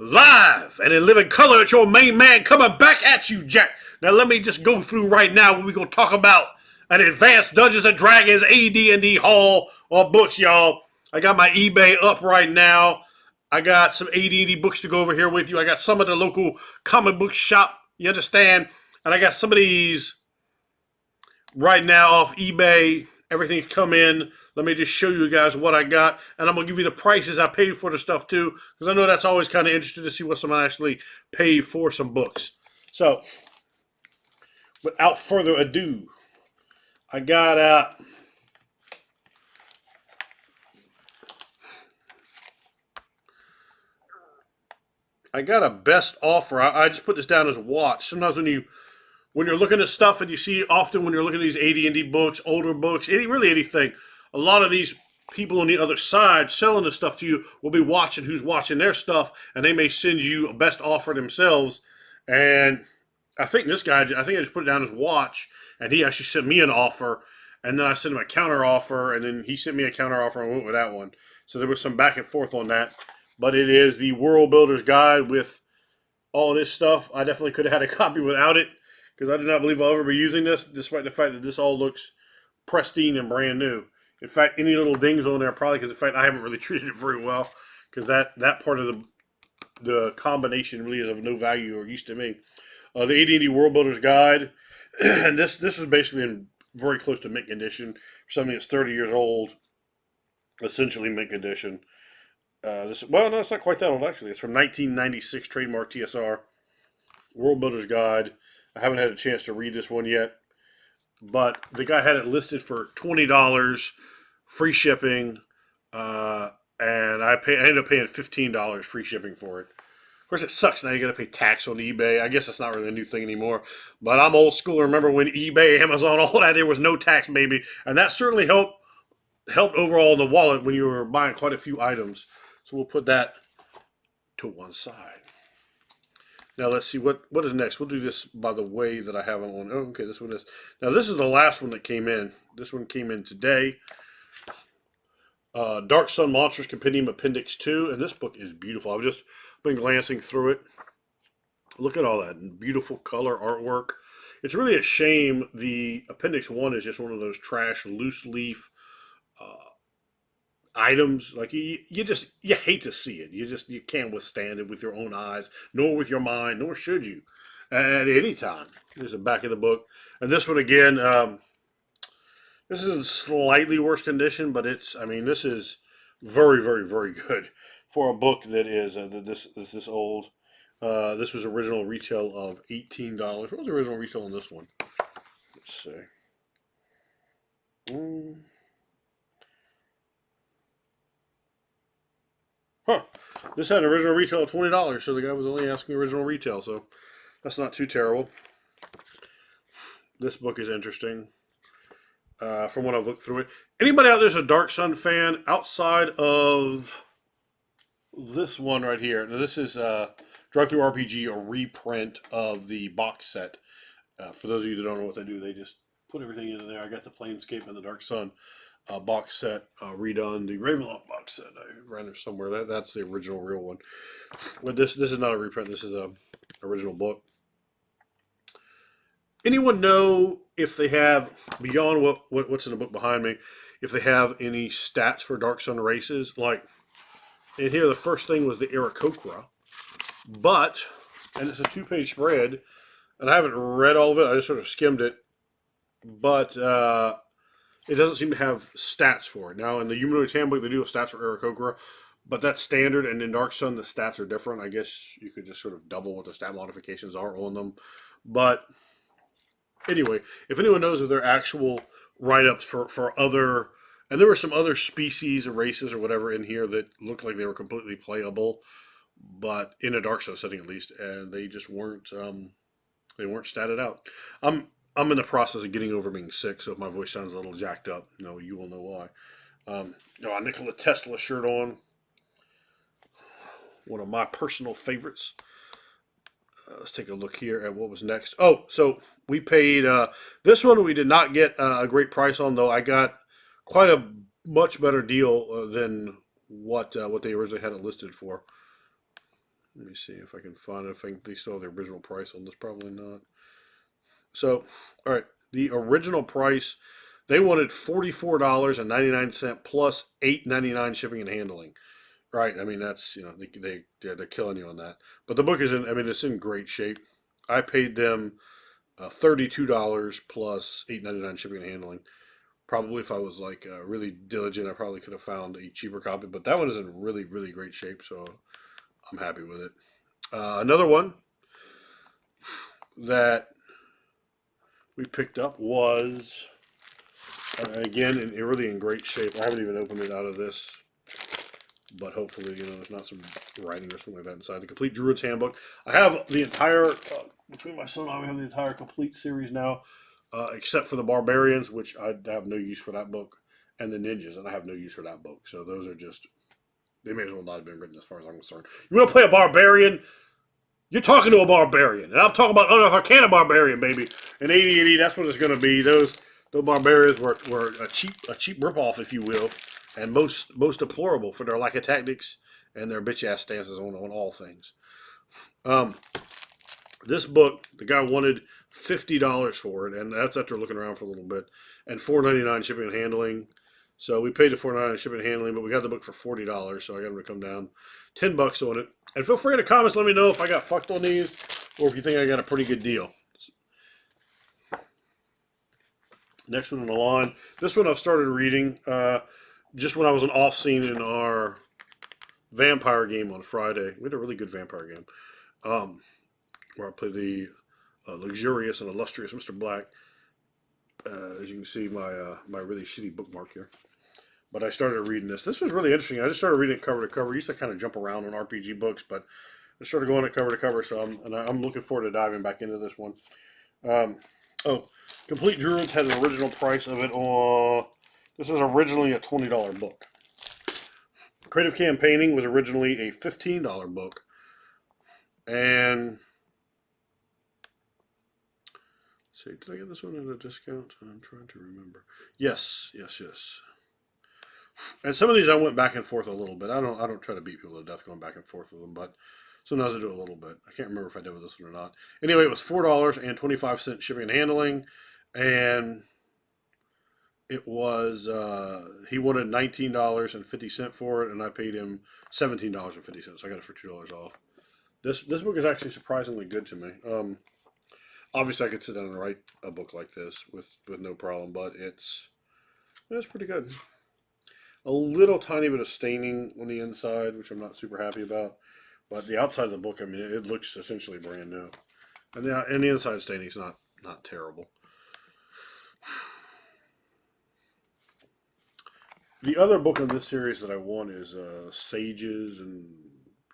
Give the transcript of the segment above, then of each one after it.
Live and in living color, it's your main man coming back at you, Jack. Now let me just go through right now what we're going to talk about an advanced Dungeons & Dragons AD&D Haul on books, y'all. I got my eBay up right now. I got some AD&D books to go over here with you. I got some of the local comic book shop, you understand? And I got some of these right now off eBay. Everything's come in. Let me just show you guys what I got. And I'm going to give you the prices I paid for the stuff too, because I know that's always kind of interesting to see what someone actually paid for some books. So, without further ado, I got a best offer. I just put this down as a watch. Sometimes when you're looking at stuff, and you see often when you're looking at these AD&D books, older books, really anything, a lot of these people on the other side selling this stuff to you will be watching who's watching their stuff, and they may send you a best offer themselves. And I think this guy, I think I just put it down as watch, and he actually sent me an offer, and then I sent him a counter offer, and then he sent me a counter offer, and I went with that one. So there was some back and forth on that. But it is the World Builder's Guide with all this stuff. I definitely could have had a copy without it, because I do not believe I'll ever be using this, despite the fact that this all looks pristine and brand new. In fact, any little dings on there probably because, in fact, I haven't really treated it very well, because that part of the combination really is of no value or use to me. The AD&D World Builder's Guide, and this is basically in very close to mint condition for something that's 30 years old, essentially mint condition. No, it's not quite that old actually. It's from 1996, trademark TSR, World Builder's Guide. I haven't had a chance to read this one yet, but the guy had it listed for $20, free shipping, and I ended up paying $15 free shipping for it. Of course, it sucks now you got to pay tax on eBay. I guess that's not really a new thing anymore, but I'm old school. Remember when eBay, Amazon, all that, there was no tax, baby, and that certainly helped overall in the wallet when you were buying quite a few items. So we'll put that to one side. Now let's see what is next. We'll do this by the way that I have them on. Oh, okay, this one is. Now this is the last one that came in. This one came in today. Dark Sun Monsters Compendium Appendix 2, and this book is beautiful. I've just been glancing through it. Look at all that beautiful color artwork. It's really a shame the Appendix 1 is just one of those trash loose leaf items. Like you hate to see it. You can't withstand it with your own eyes, nor with your mind, nor should you at any time. There's the back of the book, and this one again. This is in slightly worse condition, but this is very, very, very good for a book that is this old. This was original retail of $18. What was the original retail on this one? Let's see. Huh. This had an original retail of $20, so the guy was only asking original retail, so that's not too terrible. This book is interesting. From what I've looked through it. Anybody out there's a Dark Sun fan outside of this one right here? Now this is Drive-Thru RPG, a reprint of the box set. For those of you that don't know what they do, they just put everything into there. I got the Planescape and the Dark Sun box set redone. The Ravenloft box set I ran there somewhere. That's the original real one. But this is not a reprint. This is a original book. Anyone know if they have, beyond what's in the book behind me, if they have any stats for Dark Sun races? Like, in here the first thing was the Aarakocra, and it's a 2-page spread, and I haven't read all of it, I just sort of skimmed it, but it doesn't seem to have stats for it. Now, in the Humanoid Handbook, they do have stats for Aarakocra, but that's standard, and in Dark Sun, the stats are different. I guess you could just sort of double what the stat modifications are on them, but anyway, if anyone knows of their actual write-ups for other, and there were some other species or races or whatever in here that looked like they were completely playable, but in a Dark Sun setting at least, and they just weren't, they weren't statted out. I'm in the process of getting over being sick, so if my voice sounds a little jacked up, you will know why. A Nikola Tesla shirt on, one of my personal favorites. Let's take a look here at what was next. Oh, so we paid, this one we did not get a great price on, though. I got quite a much better deal than what they originally had it listed for. Let me see if I can find it. I think they still have the original price on this. Probably not. So, all right. The original price, they wanted $44.99 plus $8.99 shipping and handling. Right. I mean, that's, they're killing you on that. But the book is in. I mean, it's in great shape. I paid them $32 plus $8.99 shipping and handling. Probably if I was like really diligent, I probably could have found a cheaper copy. But that one is in really, really great shape. So I'm happy with it. Another one that we picked up was, again, really in great shape. I haven't even opened it out of this, but hopefully, there's not some writing or something like that inside. The Complete Druid's Handbook. I have the entire, between my son and I, we have the entire complete series now, except for the Barbarians, which I have no use for that book, and the Ninjas, and I have no use for that book. So those are just, they may as well not have been written as far as I'm concerned. You want to play a Barbarian? You're talking to a barbarian, and I'm talking about Unearth Arcana Barbarian, baby. And AD&D, that's what it's going to be. Those barbarians were a cheap ripoff, if you will, and most deplorable for their lack of tactics and their bitch ass stances on all things. This book, the guy wanted $50 for it, and that's after looking around for a little bit, and $4.99 shipping and handling. So we paid the $4.99 shipping and handling, but we got the book for $40, so I got him to come down $10 on it. And feel free in the comments, let me know if I got fucked on these, or if you think I got a pretty good deal. Next one on the line. This one I've started reading just when I was an off scene in our vampire game on Friday. We had a really good vampire game where I played the luxurious and illustrious Mr. Black. As you can see, my really shitty bookmark here. But I started reading this. This was really interesting. I just started reading it cover to cover. I used to kind of jump around on RPG books, but I started going it cover to cover. So I'm looking forward to diving back into this one. Complete Druids had an original price of it on. This was originally a $20 book. Creative Campaigning was originally a $15 book, and let's see, did I get this one at a discount? I'm trying to remember. Yes. And some of these I went back and forth a little bit. I don't try to beat people to death going back and forth with them, but sometimes I do a little bit. I can't remember if I did with this one or not. Anyway, it was $4.25 shipping and handling, and it was he wanted $19.50 for it, and I paid him $17.50. So I got it for $2 off. This book is actually surprisingly good to me. Obviously, I could sit down and write a book like this with no problem, but it's pretty good. A little tiny bit of staining on the inside, which I'm not super happy about. But the outside of the book, I mean, it looks essentially brand new. And the inside staining is not terrible. The other book in this series that I want is Sages and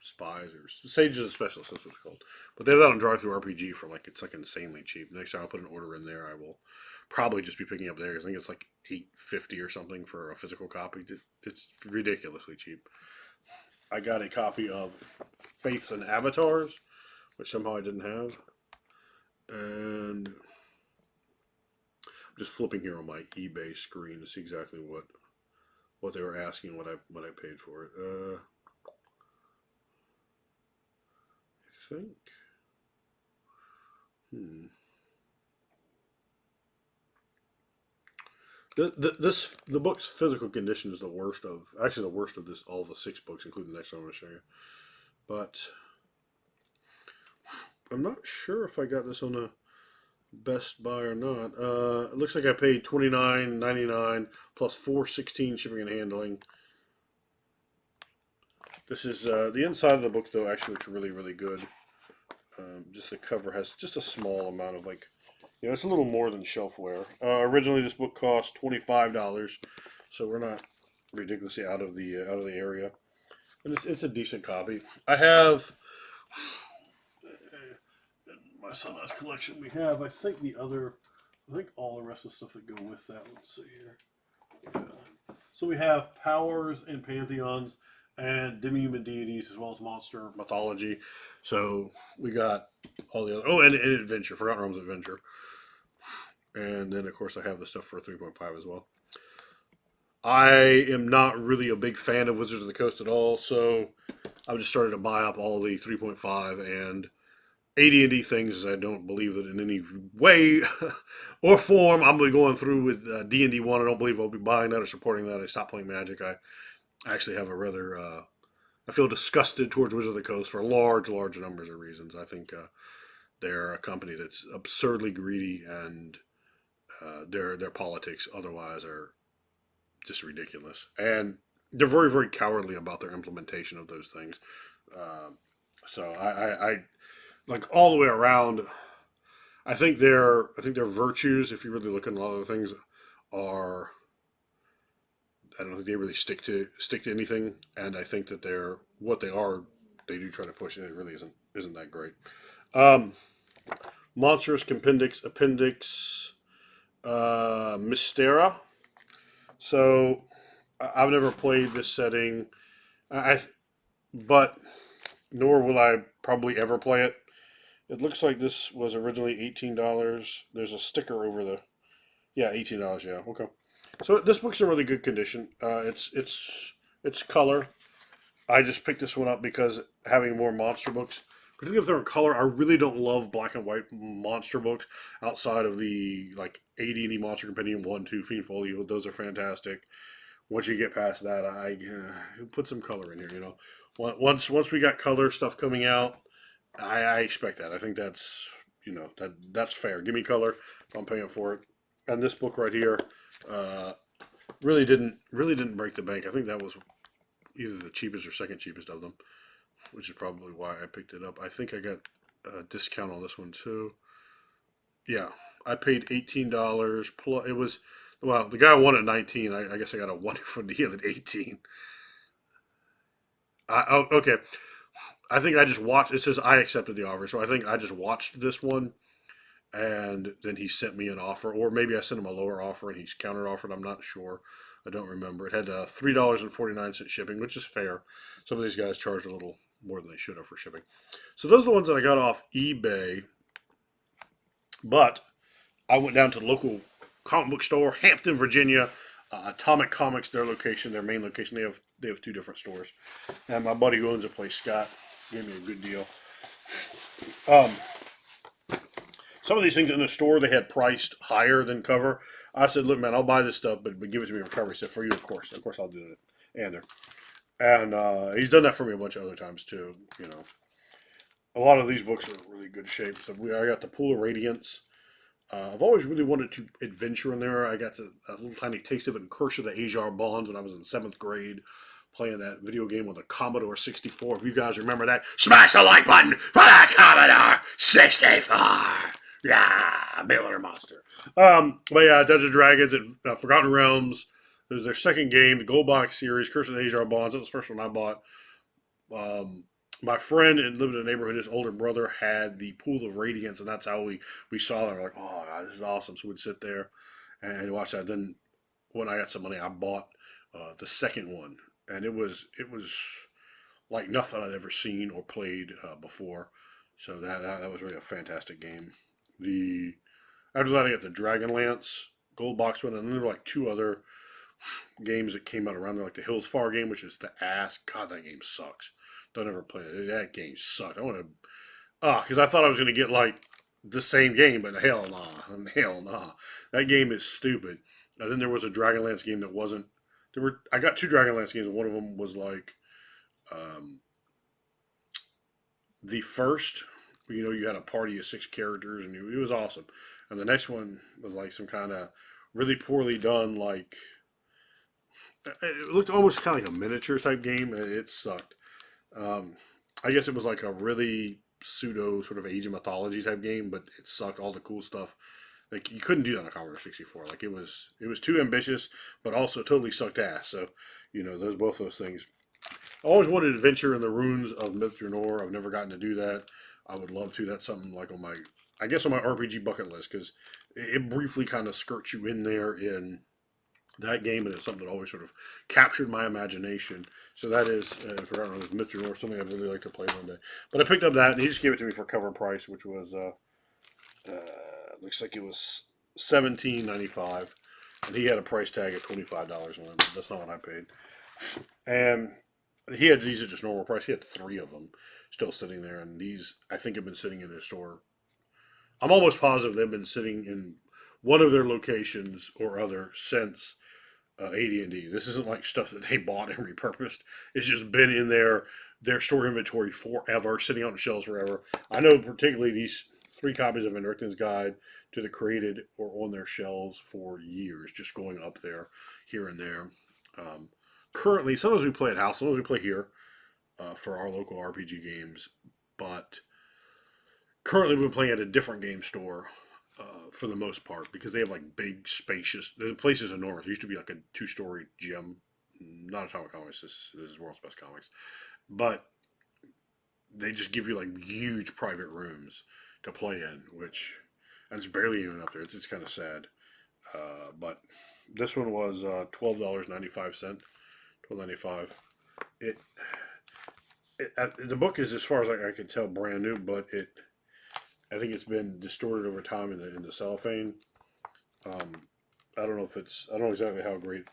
Spies, or Sages and Specialists, that's what it's called. But they have that on Drive-Thru RPG for it's insanely cheap. Next time I put an order in there, I will probably just be picking up there, because I think it's like $8.50 or something for a physical copy. It's ridiculously cheap. I got a copy of Faiths and Avatars, which somehow I didn't have, and I'm just flipping here on my eBay screen to see exactly what they were asking, what I paid for it. I think. The book's physical condition is the worst of all the 6 books, including the next one I'm going to show you. But I'm not sure if I got this on a Best Buy or not. It looks like I paid $29.99 plus $4.16 shipping and handling. This is the inside of the book, though, actually looks really, really good. Just the cover has just a small amount of it's a little more than shelfware. Originally, this book cost $25, so we're not ridiculously out of the area, and it's a decent copy. I have my son's collection. We have, I think all the rest of the stuff that go with that. Let's see here. So we have powers and pantheons and demi-human deities, as well as monster mythology. So we got all the other. And adventure, Forgotten Realms Adventure. And then, of course, I have the stuff for 3.5 as well. I am not really a big fan of Wizards of the Coast at all, so I've just started to buy up all the 3.5 and AD&D things. I don't believe that in any way or form I'm going to be going through with D&D 1. I don't believe I'll be buying that or supporting that. I stopped playing Magic. I actually have a rather, I feel disgusted towards Wizard of the Coast for large numbers of reasons. I think they're a company that's absurdly greedy, and their politics otherwise are just ridiculous. And they're very cowardly about their implementation of those things. Uh, so I like all the way around. I think their virtues, if you really look at a lot of the things, are I don't think they really stick to anything. And I think that they're what they are. They do try to push it. It really isn't that great. Um, Monstrous Appendix Mystera. So I've never played this setting. I but nor will I probably ever play it. It looks like this was originally $18. There's a sticker over the $18. Yeah, okay. So this book's in really good condition. It's color. I just picked this one up because having more monster books, particularly if they're in color, I really don't love black and white monster books outside of the like AD&D Monster Compendium 1, 2, Fiend Folio. Those are fantastic. Once you get past that, I put some color in here. Once we got color stuff coming out, I expect that. I think that's that's fair. Give me color if I'm paying for it. And this book right here, uh, really didn't break the bank. I think that was either the cheapest or second cheapest of them, which is probably why I picked it up. I think I got a discount on this one too. Yeah, I paid $18 plus. It was well, the guy won at 19. I guess I got a wonderful deal at 18. Okay. I think I just watched. It says I accepted the offer, so I think I just watched this one, and then he sent me an offer, or maybe I sent him a lower offer and he's counter offered. I'm not sure. I don't remember. It had $3.49 shipping, which is fair. Some of these guys charged a little more than they should have for shipping. So those are the ones that I got off eBay. But I went down to the local comic book store, Hampton, Virginia. Atomic Comics, their main location. They have two different stores, and my buddy who owns the place, Scott, gave me a good deal. Um, some of these things in the store they had priced higher than cover. I said, "Look, man, I'll buy this stuff, but give it to me for cover." He said, "For you, of course, I'll do it." And he's done that for me a bunch of other times too. A lot of these books are in really good shape. So I got the Pool of Radiance. I've always really wanted to adventure in there. I got a little tiny taste of it in Curse of the Ajar Bonds when I was in seventh grade, playing that video game on the Commodore 64. If you guys remember that, smash the like button for the Commodore 64. Yeah, Baylor Monster. But yeah, Dungeons and Dragons and Forgotten Realms. It was their second game, the Gold Box series, Curse of the Ajar Bonds. That was the first one I bought. Um, my friend and lived in a neighborhood. His older brother had the Pool of Radiance, and that's how we saw it. We're like, oh God, this is awesome! So we'd sit there and watch that. Then when I got some money, I bought the second one, and it was like nothing I'd ever seen or played before. So that was really a fantastic game. The After that, I got the Dragonlance Gold Box one, and then there were like two other games that came out around there, like the Hills Far game, which is the ass. God, that game sucks. Don't ever play it. That game sucked. I want to, because I thought I was going to get like the same game, but hell nah, hell nah. That game is stupid. And then there was a Dragonlance game that wasn't. I got two Dragonlance games, and one of them was like um, the first. You had a party of six characters, and it was awesome. And the next one was like some kind of really poorly done, like it looked almost kind of like a miniatures type game. It sucked. Um, I guess it was like a really pseudo sort of Age of Mythology type game, but it sucked all the cool stuff. Like you couldn't do that on a Commodore 64. Like it was too ambitious, but also totally sucked ass. So both those things. I always wanted adventure in the ruins of Myth-Drannor. I've never gotten to do that. I would love to. That's something like I guess on my RPG bucket list because it briefly kind of skirts you in there in that game, and it's something that always sort of captured my imagination. So that is, Forgotten Realms Mitchell or something I'd really like to play one day. But I picked up that, and he just gave it to me for cover price, which was looks like it was $17.95, and he had a price tag of $25 on it. But that's not what I paid. And He had these at just normal price. He had 3 of them still sitting there, and these I think have been sitting in his store. I'm almost positive they've been sitting in one of their locations or other since AD&D. This isn't like stuff that they bought and repurposed. It's just been in their store inventory forever, sitting on the shelves forever. I know particularly these 3 copies of Enrichten's Guide to the Created are on their shelves for years, just going up there, here and there. Um, Currently, sometimes we play at house, sometimes we play here for our local RPG games, but currently we're playing at a different game store for the most part because they have like big, spacious. The place is enormous. It used to be like a 2-story gym. Not Atomic Comics. This is World's Best Comics, but they just give you like huge private rooms to play in, which and it's barely even up there. It's kind of sad. But this one was $12.95. $12.95. It, the book is, as far as I can tell, brand new, but I think it's been distorted over time in the cellophane. I don't know if it's, I don't know exactly how great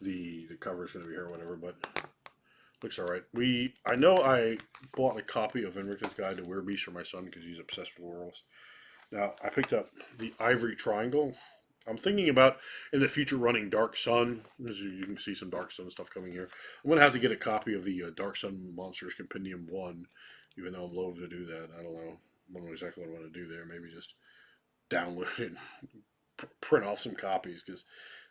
the cover is going to be here or whatever, but looks all right. I know I bought a copy of Enrich's Guide to Werebeast for my son because he's obsessed with werewolves. Now I picked up the Ivory Triangle. I'm thinking about in the future running Dark Sun. As you can see some Dark Sun stuff coming here. I'm going to have to get a copy of the Dark Sun Monsters Compendium 1, even though I'm loath to do that. I don't know. I don't know exactly what I want to do there. Maybe just download it and print off some copies because,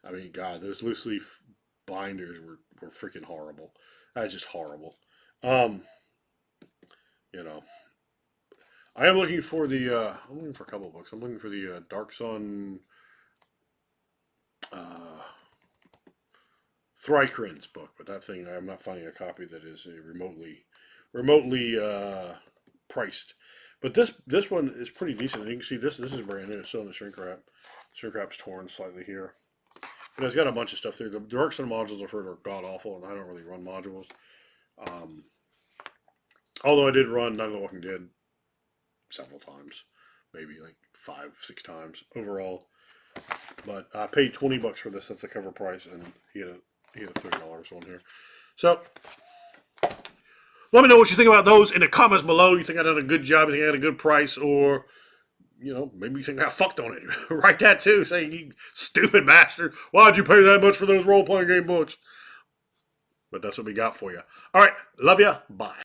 I mean, God, those loose leaf binders were freaking horrible. That's just horrible. Um, you know, I am looking for I'm looking for a couple of books. I'm looking for the Dark Sun uh, Thrycrin's book, but that thing I'm not finding a copy that is remotely priced. But this one is pretty decent. You can see this is brand new. It's still in the shrink wrap. Shrink wrap's torn slightly here. But it's got a bunch of stuff there. The Dark Sun modules I've heard are god awful, and I don't really run modules. Um, Although I did run Night of the Walking Dead several times, maybe like 5, 6 times overall. But I paid $20 for this. That's the cover price, and he had a $30 on here. So let me know what you think about those in the comments below. You think I did a good job? You think I had a good price, or maybe you think I fucked on it? Write that too. Say, you stupid bastard, why'd you pay that much for those role playing game books? But that's what we got for you. All right, love ya. Bye.